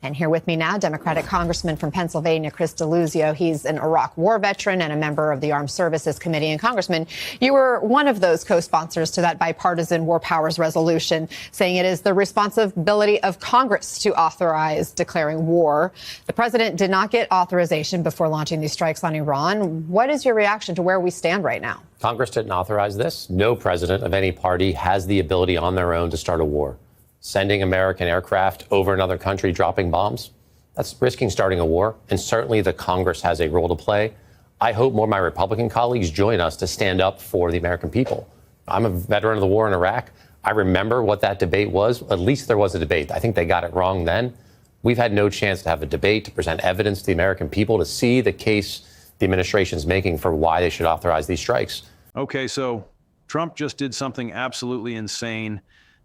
And here with me now, Democratic Congressman from Pennsylvania, Chris Deluzio. He's an Iraq war veteran and a member of the Armed Services Committee. And Congressman, you were one of those co-sponsors to that bipartisan war powers resolution, saying it is the responsibility of Congress to authorize declaring war. The president did not get authorization before launching these strikes on Iran. What is your reaction to where we stand right now? Congress didn't authorize this. No president of any party has the ability on their own to start a war. Sending American aircraft over another country, dropping bombs, that's risking starting a war. And certainly the Congress has a role to play. I hope more of my Republican colleagues join us to stand up for the American people. I'm a veteran of the war in Iraq. I remember what that debate was. At least there was a debate. I think they got it wrong then. We've had no chance to have a debate, to present evidence to the American people, to see the case the administration's making for why they should authorize these strikes. Okay, so Trump just did something absolutely insane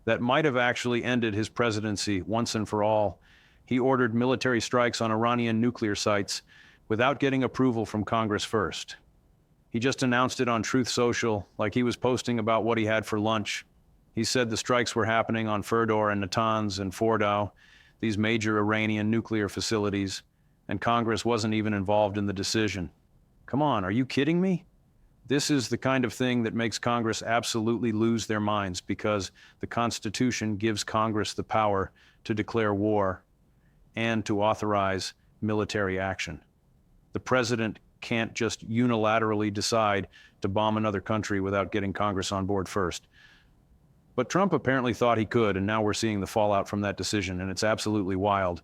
that might have actually ended his presidency once and for all. He ordered military strikes on Iranian nuclear sites without getting approval from Congress first. He just announced it on Truth Social, like he was posting about what he had for lunch. He said the strikes were happening on Fordow and Natanz and Fordow, these major Iranian nuclear facilities, and Congress wasn't even involved in the decision. Come on, are you kidding me? This is the kind of thing that makes Congress absolutely lose their minds, because the Constitution gives Congress the power to declare war and to authorize military action. The president can't just unilaterally decide to bomb another country without getting Congress on board first. But Trump apparently thought he could, and now we're seeing the fallout from that decision, and it's absolutely wild.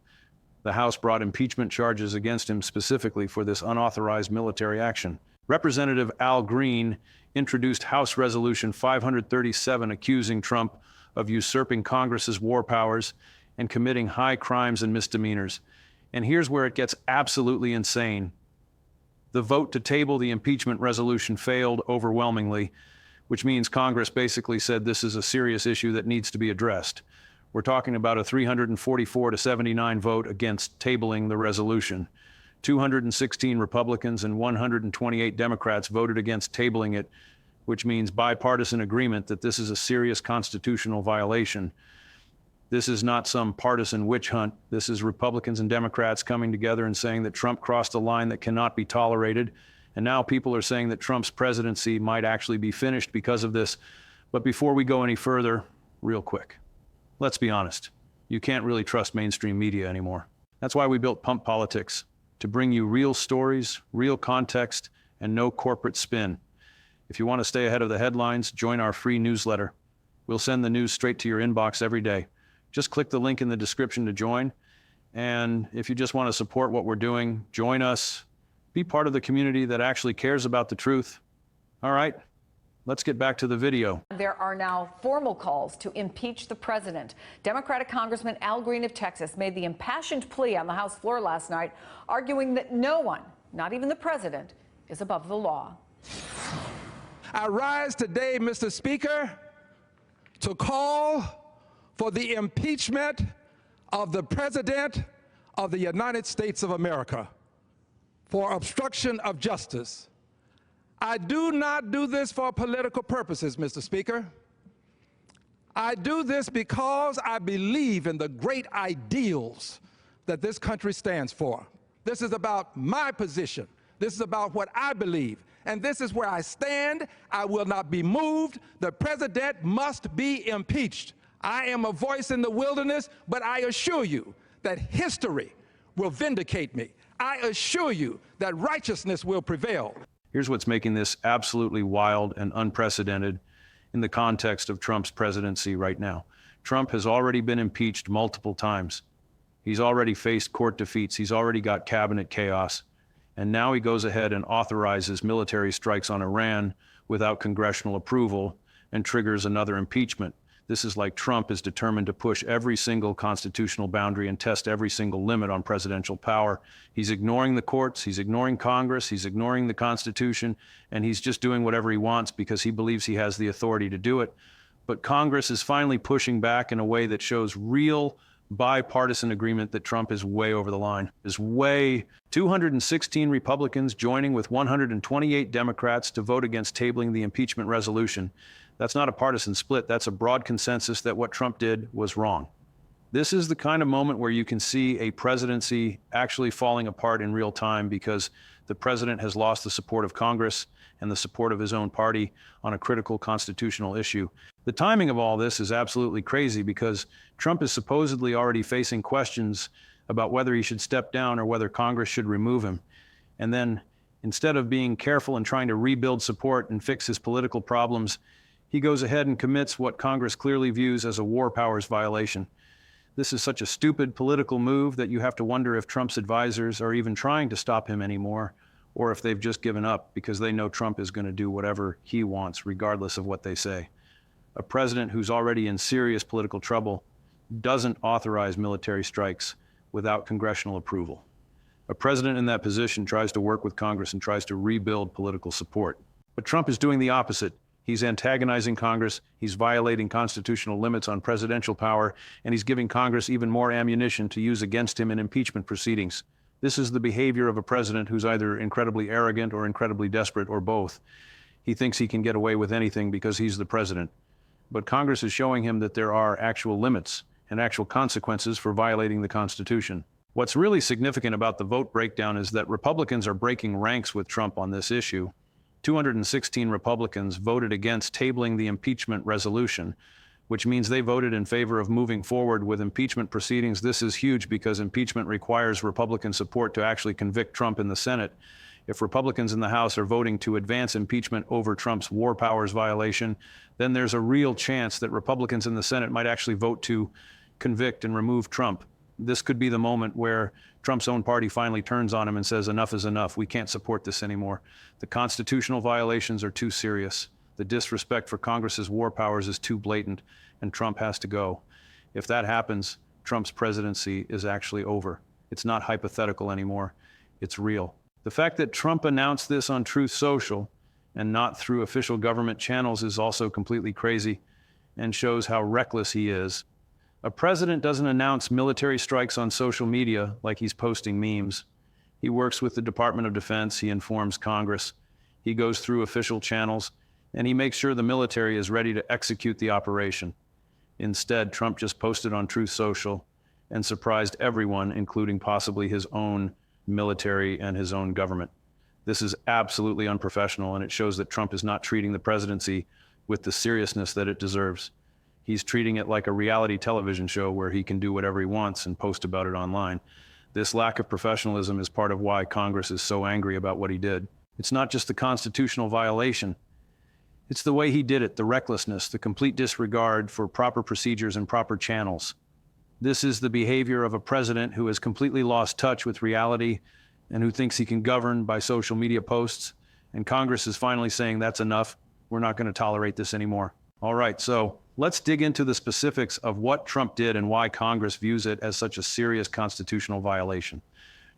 The House brought impeachment charges against him specifically for this unauthorized military action. Representative Al Green introduced House Resolution 537 accusing Trump of usurping Congress's war powers and committing high crimes and misdemeanors. And here's where it gets absolutely insane. The vote to table the impeachment resolution failed overwhelmingly, which means Congress basically said this is a serious issue that needs to be addressed. We're talking about a 344 to 79 vote against tabling the resolution. 216 Republicans and 128 Democrats voted against tabling it, which means bipartisan agreement that this is a serious constitutional violation. This is not some partisan witch hunt. This is Republicans and Democrats coming together and saying that Trump crossed a line that cannot be tolerated. And now people are saying that Trump's presidency might actually be finished because of this. But before we go any further, real quick, let's be honest. You can't really trust mainstream media anymore. That's why we built Pump Politics, to bring you real stories, real context, and no corporate spin. If you want to stay ahead of the headlines, join our free newsletter. We'll send the news straight to your inbox every day. Just click the link in the description to join. And if you just want to support what we're doing, join us. Be part of the community that actually cares about the truth. All right, let's get back to the video. There are now formal calls to impeach the president. Democratic Congressman Al Green of Texas made the impassioned plea on the House floor last night, arguing that no one, not even the president, is above the law. I rise today, Mr. Speaker, to call for the impeachment of the President of the United States of America for obstruction of justice. I do not do this for political purposes, Mr. Speaker. I do this because I believe in the great ideals that this country stands for. This is about my position. This is about what I believe. And this is where I stand. I will not be moved. The president must be impeached. I am a voice in the wilderness, but I assure you that history will vindicate me. I assure you that righteousness will prevail. Here's what's making this absolutely wild and unprecedented in the context of Trump's presidency right now. Trump has already been impeached multiple times. He's already faced court defeats. He's already got cabinet chaos. And now he goes ahead and authorizes military strikes on Iran without congressional approval and triggers another impeachment. This is like Trump is determined to push every single constitutional boundary and test every single limit on presidential power. He's ignoring the courts, he's ignoring Congress, he's ignoring the Constitution, and he's just doing whatever he wants because he believes he has the authority to do it. But Congress is finally pushing back in a way that shows real bipartisan agreement that Trump is way over the line. 216 Republicans joining with 128 Democrats to vote against tabling the impeachment resolution. That's not a partisan split. That's a broad consensus that what Trump did was wrong. This is the kind of moment where you can see a presidency actually falling apart in real time because the president has lost the support of Congress and the support of his own party on a critical constitutional issue. The timing of all this is absolutely crazy because Trump is supposedly already facing questions about whether he should step down or whether Congress should remove him. And then instead of being careful and trying to rebuild support and fix his political problems, he goes ahead and commits what Congress clearly views as a war powers violation. This is such a stupid political move that you have to wonder if Trump's advisors are even trying to stop him anymore, or if they've just given up because they know Trump is going to do whatever he wants, regardless of what they say. A president who's already in serious political trouble doesn't authorize military strikes without congressional approval. A president in that position tries to work with Congress and tries to rebuild political support. But Trump is doing the opposite. He's antagonizing Congress, he's violating constitutional limits on presidential power, and he's giving Congress even more ammunition to use against him in impeachment proceedings. This is the behavior of a president who's either incredibly arrogant or incredibly desperate or both. He thinks he can get away with anything because he's the president. But Congress is showing him that there are actual limits and actual consequences for violating the Constitution. What's really significant about the vote breakdown is that Republicans are breaking ranks with Trump on this issue. 216 Republicans voted against tabling the impeachment resolution, which means they voted in favor of moving forward with impeachment proceedings. This is huge because impeachment requires Republican support to actually convict Trump in the Senate. If Republicans in the House are voting to advance impeachment over Trump's war powers violation, then there's a real chance that Republicans in the Senate might actually vote to convict and remove Trump. This could be the moment where Trump's own party finally turns on him and says, enough is enough. We can't support this anymore. The constitutional violations are too serious. The disrespect for Congress's war powers is too blatant, and Trump has to go. If that happens, Trump's presidency is actually over. It's not hypothetical anymore. It's real. The fact that Trump announced this on Truth Social and not through official government channels is also completely crazy and shows how reckless he is. A president doesn't announce military strikes on social media like he's posting memes. He works with the Department of Defense, he informs Congress, he goes through official channels, and he makes sure the military is ready to execute the operation. Instead, Trump just posted on Truth Social and surprised everyone, including possibly his own military and his own government. This is absolutely unprofessional, and it shows that Trump is not treating the presidency with the seriousness that it deserves. He's treating it like a reality television show where he can do whatever he wants and post about it online. This lack of professionalism is part of why Congress is so angry about what he did. It's not just the constitutional violation. It's the way he did it, the recklessness, the complete disregard for proper procedures and proper channels. This is the behavior of a president who has completely lost touch with reality and who thinks he can govern by social media posts. And Congress is finally saying, that's enough. We're not going to tolerate this anymore. All right, so let's dig into the specifics of what Trump did and why Congress views it as such a serious constitutional violation.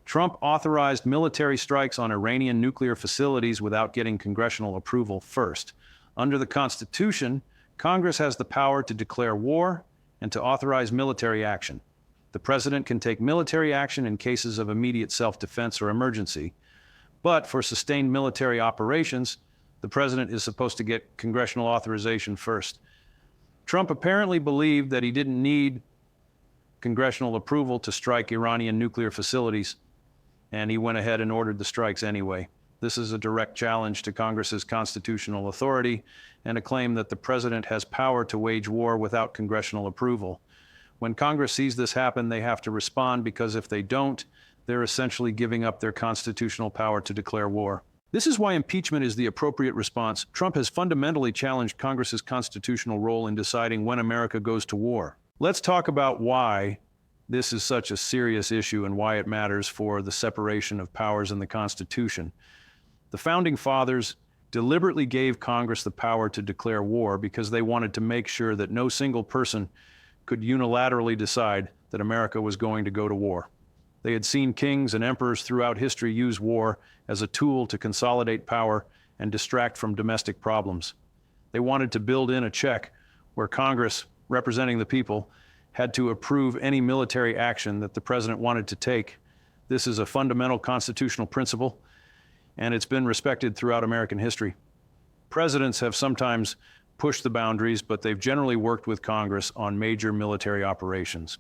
Trump authorized military strikes on Iranian nuclear facilities without getting congressional approval first. Under the Constitution, Congress has the power to declare war and to authorize military action. The president can take military action in cases of immediate self-defense or emergency, but for sustained military operations, the president is supposed to get congressional authorization first. Trump apparently believed that he didn't need congressional approval to strike Iranian nuclear facilities, and he went ahead and ordered the strikes anyway. This is a direct challenge to Congress's constitutional authority and a claim that the president has power to wage war without congressional approval. When Congress sees this happen, they have to respond because if they don't, they're essentially giving up their constitutional power to declare war. This is why impeachment is the appropriate response. Trump has fundamentally challenged Congress's constitutional role in deciding when America goes to war. Let's talk about why this is such a serious issue and why it matters for the separation of powers in the Constitution. The Founding Fathers deliberately gave Congress the power to declare war because they wanted to make sure that no single person could unilaterally decide that America was going to go to war. They had seen kings and emperors throughout history use war as a tool to consolidate power and distract from domestic problems. They wanted to build in a check where Congress, representing the people, had to approve any military action that the president wanted to take. This is a fundamental constitutional principle, and it's been respected throughout American history. Presidents have sometimes pushed the boundaries, but they've generally worked with Congress on major military operations.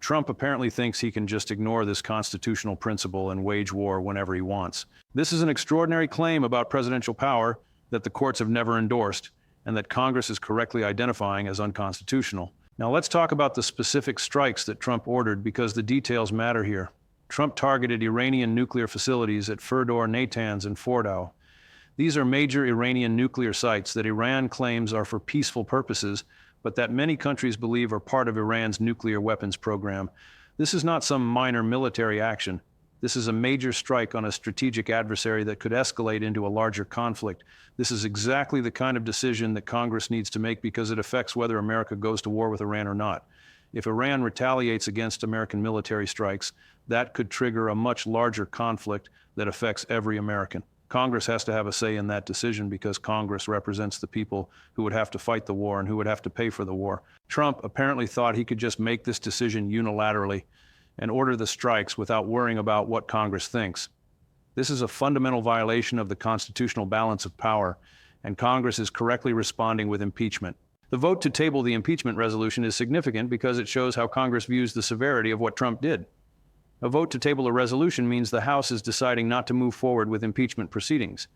Trump apparently thinks he can just ignore this constitutional principle and wage war whenever he wants. This is an extraordinary claim about presidential power that the courts have never endorsed and that Congress is correctly identifying as unconstitutional. Now let's talk about the specific strikes that Trump ordered because the details matter here. Trump targeted Iranian nuclear facilities at Fordow, Natanz, and Fordow. These are major Iranian nuclear sites that Iran claims are for peaceful purposes, but that many countries believe are part of Iran's nuclear weapons program. This is not some minor military action. This is a major strike on a strategic adversary that could escalate into a larger conflict. This is exactly the kind of decision that Congress needs to make because it affects whether America goes to war with Iran or not. If Iran retaliates against American military strikes, that could trigger a much larger conflict that affects every American. Congress has to have a say in that decision because Congress represents the people who would have to fight the war and who would have to pay for the war. Trump apparently thought he could just make this decision unilaterally and order the strikes without worrying about what Congress thinks. This is a fundamental violation of the constitutional balance of power, and Congress is correctly responding with impeachment. The vote to table the impeachment resolution is significant because it shows how Congress views the severity of what Trump did. A vote to table a resolution means the House is deciding not to move forward with impeachment proceedings.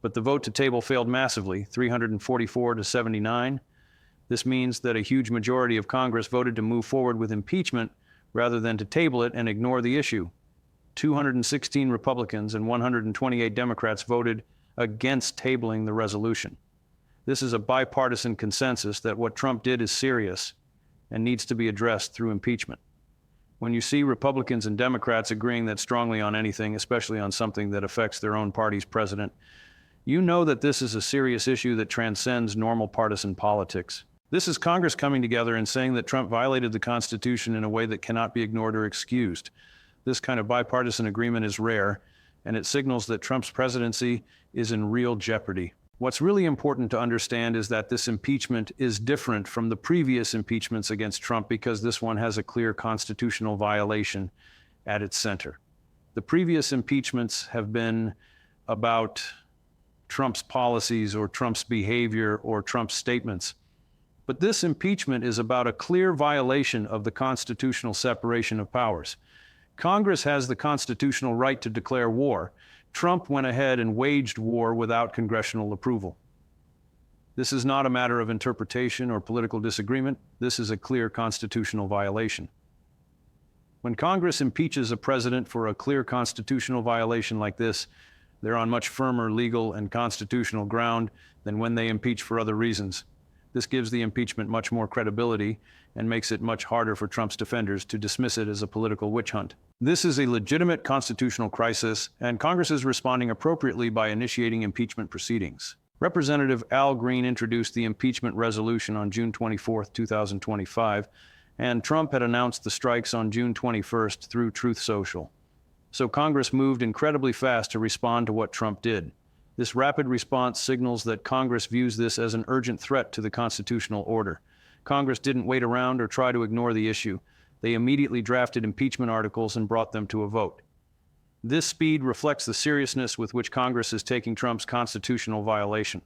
But the vote to table failed massively, 344 to 79. This means that a huge majority of Congress voted to move forward with impeachment rather than to table it and ignore the issue. 216 Republicans and 128 Democrats voted against tabling the resolution. This is a bipartisan consensus that what Trump did is serious and needs to be addressed through impeachment. When you see Republicans and Democrats agreeing that strongly on anything, especially on something that affects their own party's president, you know that this is a serious issue that transcends normal partisan politics. This is Congress coming together and saying that Trump violated the Constitution in a way that cannot be ignored or excused. This kind of bipartisan agreement is rare, and it signals that Trump's presidency is in real jeopardy. What's really important to understand is that this impeachment is different from the previous impeachments against Trump because this one has a clear constitutional violation at its center. The previous impeachments have been about Trump's policies or Trump's behavior or Trump's statements. But this impeachment is about a clear violation of the constitutional separation of powers. Congress has the constitutional right to declare war. Trump went ahead and waged war without congressional approval. This is not a matter of interpretation or political disagreement. This is a clear constitutional violation. When Congress impeaches a president for a clear constitutional violation like this, they're on much firmer legal and constitutional ground than when they impeach for other reasons. This gives the impeachment much more credibility and makes it much harder for Trump's defenders to dismiss it as a political witch hunt. This is a legitimate constitutional crisis, and Congress is responding appropriately by initiating impeachment proceedings. Representative Al Green introduced the impeachment resolution on June 24, 2025, and Trump had announced the strikes on June 21st through Truth Social. So Congress moved incredibly fast to respond to what Trump did. This rapid response signals that Congress views this as an urgent threat to the constitutional order. Congress didn't wait around or try to ignore the issue. They immediately drafted impeachment articles and brought them to a vote. This speed reflects the seriousness with which Congress is taking Trump's constitutional violation.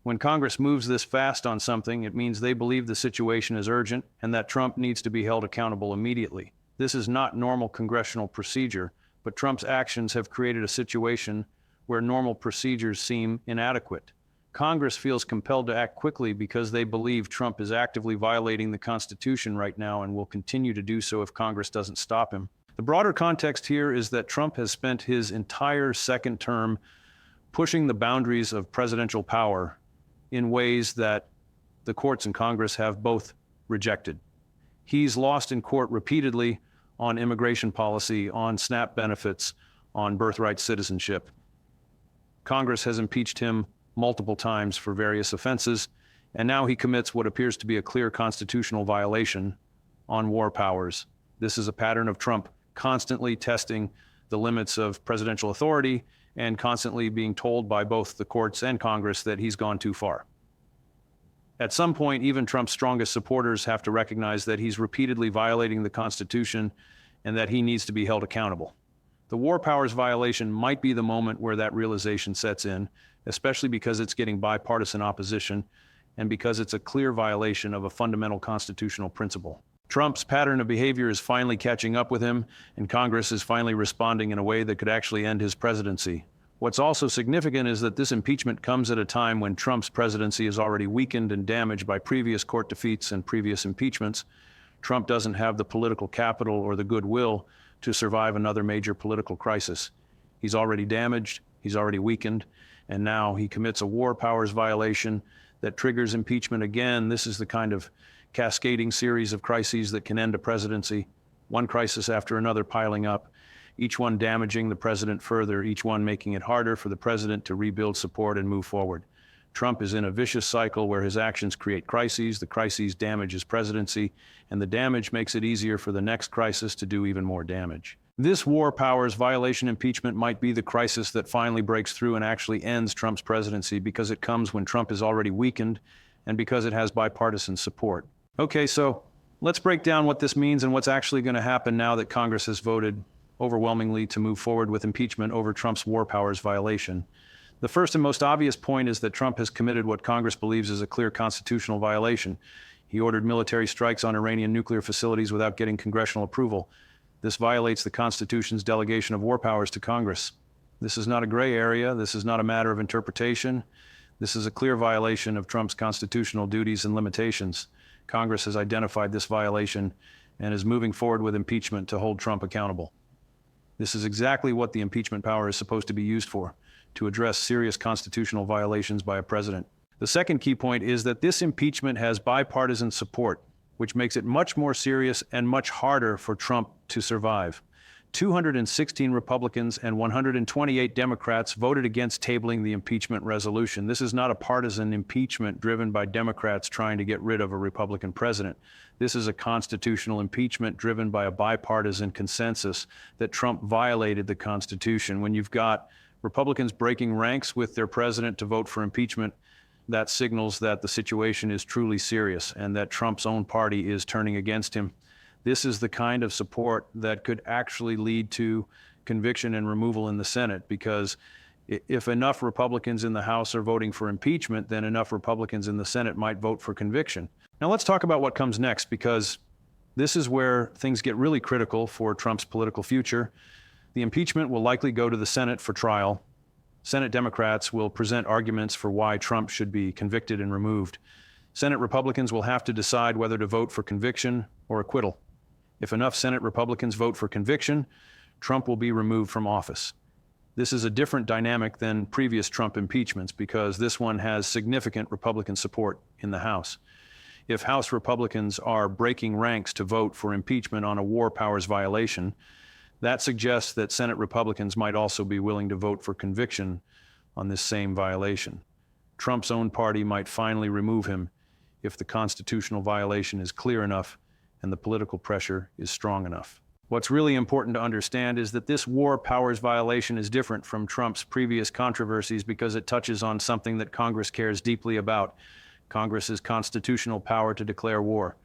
When Congress moves this fast on something, it means they believe the situation is urgent and that Trump needs to be held accountable immediately. This is not normal congressional procedure, but Trump's actions have created a situation where normal procedures seem inadequate. Congress feels compelled to act quickly because they believe Trump is actively violating the Constitution right now and will continue to do so if Congress doesn't stop him. The broader context here is that Trump has spent his entire second term pushing the boundaries of presidential power in ways that the courts and Congress have both rejected. He's lost in court repeatedly on immigration policy, on SNAP benefits, on birthright citizenship. Congress has impeached him multiple times for various offenses, and now he commits what appears to be a clear constitutional violation on war powers. This is a pattern of Trump constantly testing the limits of presidential authority and constantly being told by both the courts and Congress that he's gone too far. At some point, even Trump's strongest supporters have to recognize that he's repeatedly violating the Constitution and that he needs to be held accountable. The war powers violation might be the moment where that realization sets in, especially because it's getting bipartisan opposition and because it's a clear violation of a fundamental constitutional principle. Trump's pattern of behavior is finally catching up with him, and Congress is finally responding in a way that could actually end his presidency. What's also significant is that this impeachment comes at a time when Trump's presidency is already weakened and damaged by previous court defeats and previous impeachments. Trump doesn't have the political capital or the goodwill to survive another major political crisis. He's already damaged, he's already weakened, and now he commits a war powers violation that triggers impeachment again. This is the kind of cascading series of crises that can end a presidency, one crisis after another piling up, each one damaging the president further, each one making it harder for the president to rebuild support and move forward. Trump is in a vicious cycle where his actions create crises, the crises damage his presidency, and the damage makes it easier for the next crisis to do even more damage. This war powers violation impeachment might be the crisis that finally breaks through and actually ends Trump's presidency, because it comes when Trump is already weakened and because it has bipartisan support. Okay, so let's break down what this means and what's actually going to happen now that Congress has voted overwhelmingly to move forward with impeachment over Trump's war powers violation. The first and most obvious point is that Trump has committed what Congress believes is a clear constitutional violation. He ordered military strikes on Iranian nuclear facilities without getting congressional approval. This violates the Constitution's delegation of war powers to Congress. This is not a gray area. This is not a matter of interpretation. This is a clear violation of Trump's constitutional duties and limitations. Congress has identified this violation and is moving forward with impeachment to hold Trump accountable. This is exactly what the impeachment power is supposed to be used for, to address serious constitutional violations by a president. The second key point is that this impeachment has bipartisan support, which makes it much more serious and much harder for Trump to survive. 216 Republicans and 128 Democrats voted against tabling the impeachment resolution. This is not a partisan impeachment driven by Democrats trying to get rid of a Republican president. This is a constitutional impeachment driven by a bipartisan consensus that Trump violated the Constitution. When you've got Republicans breaking ranks with their president to vote for impeachment, that signals that the situation is truly serious and that Trump's own party is turning against him. This is the kind of support that could actually lead to conviction and removal in the Senate, because if enough Republicans in the House are voting for impeachment, then enough Republicans in the Senate might vote for conviction. Now let's talk about what comes next, because this is where things get really critical for Trump's political future. The impeachment will likely go to the Senate for trial. Senate Democrats will present arguments for why Trump should be convicted and removed. Senate Republicans will have to decide whether to vote for conviction or acquittal. If enough Senate Republicans vote for conviction, Trump will be removed from office. This is a different dynamic than previous Trump impeachments, because this one has significant Republican support in the House. If House Republicans are breaking ranks to vote for impeachment on a war powers violation, that suggests that Senate Republicans might also be willing to vote for conviction on this same violation. Trump's own party might finally remove him if the constitutional violation is clear enough and the political pressure is strong enough. What's really important to understand is that this war powers violation is different from Trump's previous controversies because it touches on something that Congress cares deeply about: Congress's constitutional power to declare war.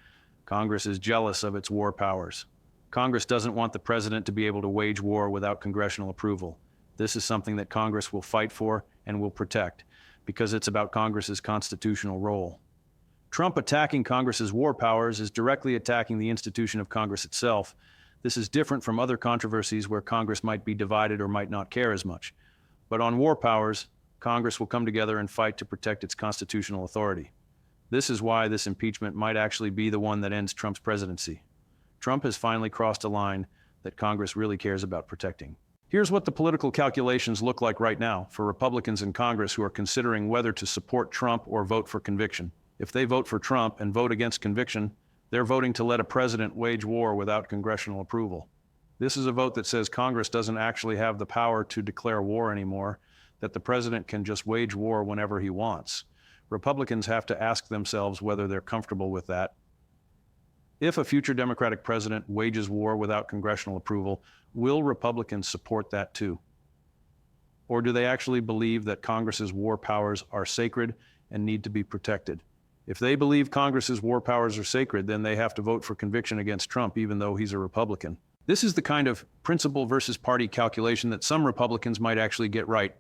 Congress is jealous of its war powers. Congress doesn't want the president to be able to wage war without congressional approval. This is something that Congress will fight for and will protect, because it's about Congress's constitutional role. Trump attacking Congress's war powers is directly attacking the institution of Congress itself. This is different from other controversies where Congress might be divided or might not care as much. But on war powers, Congress will come together and fight to protect its constitutional authority. This is why this impeachment might actually be the one that ends Trump's presidency. Trump has finally crossed a line that Congress really cares about protecting. Here's what the political calculations look like right now for Republicans in Congress who are considering whether to support Trump or vote for conviction. If they vote for Trump and vote against conviction, they're voting to let a president wage war without congressional approval. This is a vote that says Congress doesn't actually have the power to declare war anymore, that the president can just wage war whenever he wants. Republicans have to ask themselves whether they're comfortable with that. If a future Democratic president wages war without congressional approval, will Republicans support that too? Or do they actually believe that Congress's war powers are sacred and need to be protected? If they believe Congress's war powers are sacred, then they have to vote for conviction against Trump, even though he's a Republican. This is the kind of principle versus party calculation that some Republicans might actually get right,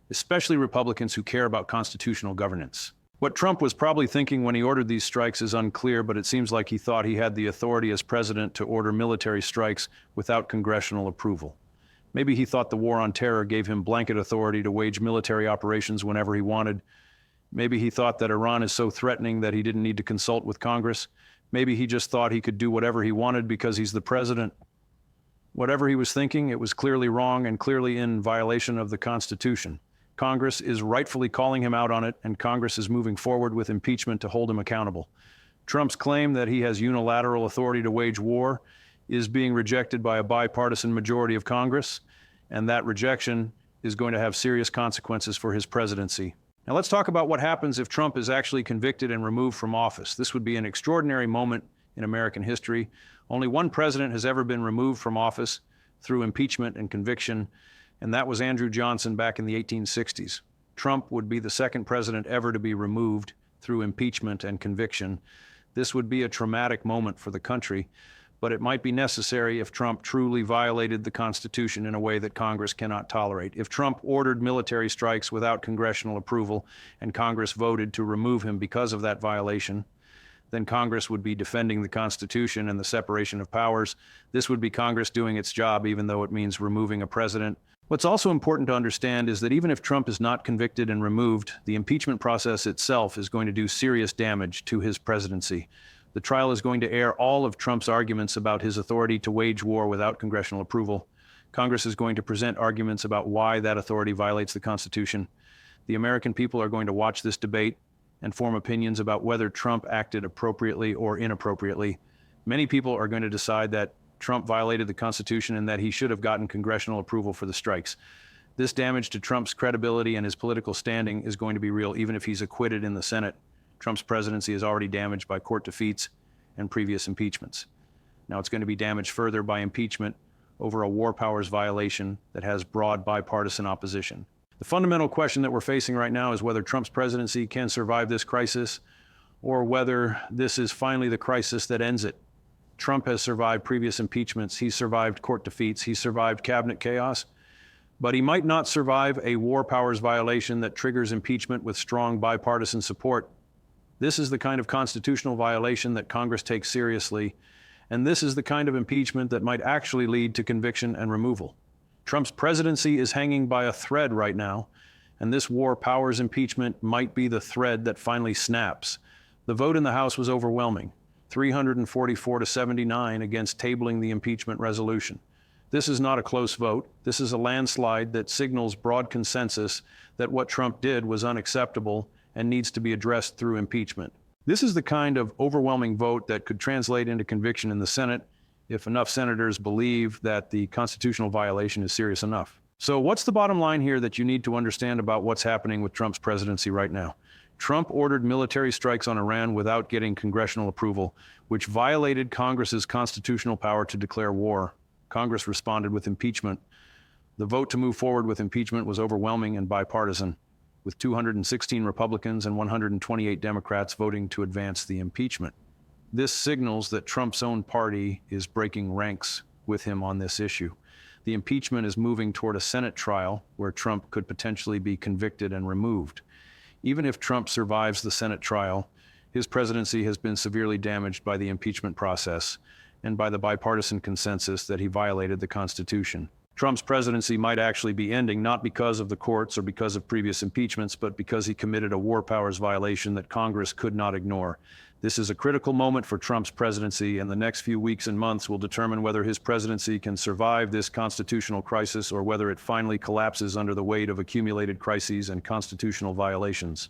especially Republicans who care about constitutional governance. What Trump was probably thinking when he ordered these strikes is unclear, but it seems like he thought he had the authority as president to order military strikes without congressional approval. Maybe he thought the war on terror gave him blanket authority to wage military operations whenever he wanted. Maybe he thought that Iran is so threatening that he didn't need to consult with Congress. Maybe he just thought he could do whatever he wanted because he's the president. Whatever he was thinking, it was clearly wrong and clearly in violation of the Constitution. Congress is rightfully calling him out on it, and Congress is moving forward with impeachment to hold him accountable. Trump's claim that he has unilateral authority to wage war is being rejected by a bipartisan majority of Congress, and that rejection is going to have serious consequences for his presidency. Now let's talk about what happens if Trump is actually convicted and removed from office. This would be an extraordinary moment in American history. Only one president has ever been removed from office through impeachment and conviction, and that was Andrew Johnson back in the 1860s. Trump would be the second president ever to be removed through impeachment and conviction. This would be a traumatic moment for the country, but it might be necessary if Trump truly violated the Constitution in a way that Congress cannot tolerate. If Trump ordered military strikes without congressional approval and Congress voted to remove him because of that violation, then Congress would be defending the Constitution and the separation of powers. This would be Congress doing its job, even though it means removing a president. What's also important to understand is that even if Trump is not convicted and removed, the impeachment process itself is going to do serious damage to his presidency. The trial is going to air all of Trump's arguments about his authority to wage war without congressional approval. Congress is going to present arguments about why that authority violates the Constitution. The American people are going to watch this debate and form opinions about whether Trump acted appropriately or inappropriately. Many people are going to decide that Trump violated the Constitution and that he should have gotten congressional approval for the strikes. This damage to Trump's credibility and his political standing is going to be real, even if he's acquitted in the Senate. Trump's presidency is already damaged by court defeats and previous impeachments. Now it's going to be damaged further by impeachment over a war powers violation that has broad bipartisan opposition. The fundamental question that we're facing right now is whether Trump's presidency can survive this crisis or whether this is finally the crisis that ends it. Trump has survived previous impeachments. He's survived court defeats. He's survived cabinet chaos. But he might not survive a war powers violation that triggers impeachment with strong bipartisan support. This is the kind of constitutional violation that Congress takes seriously, and this is the kind of impeachment that might actually lead to conviction and removal. Trump's presidency is hanging by a thread right now, and this war powers impeachment might be the thread that finally snaps. The vote in the House was overwhelming, 344 to 79 against tabling the impeachment resolution. This is not a close vote. This is a landslide that signals broad consensus that what Trump did was unacceptable and needs to be addressed through impeachment. This is the kind of overwhelming vote that could translate into conviction in the Senate if enough senators believe that the constitutional violation is serious enough. So what's the bottom line here that you need to understand about what's happening with Trump's presidency right now? Trump ordered military strikes on Iran without getting congressional approval, which violated Congress's constitutional power to declare war. Congress responded with impeachment. The vote to move forward with impeachment was overwhelming and bipartisan, with 216 Republicans and 128 Democrats voting to advance the impeachment. This signals that Trump's own party is breaking ranks with him on this issue. The impeachment is moving toward a Senate trial where Trump could potentially be convicted and removed. Even if Trump survives the Senate trial, his presidency has been severely damaged by the impeachment process and by the bipartisan consensus that he violated the Constitution. Trump's presidency might actually be ending not because of the courts or because of previous impeachments, but because he committed a war powers violation that Congress could not ignore. This is a critical moment for Trump's presidency, and the next few weeks and months will determine whether his presidency can survive this constitutional crisis or whether it finally collapses under the weight of accumulated crises and constitutional violations.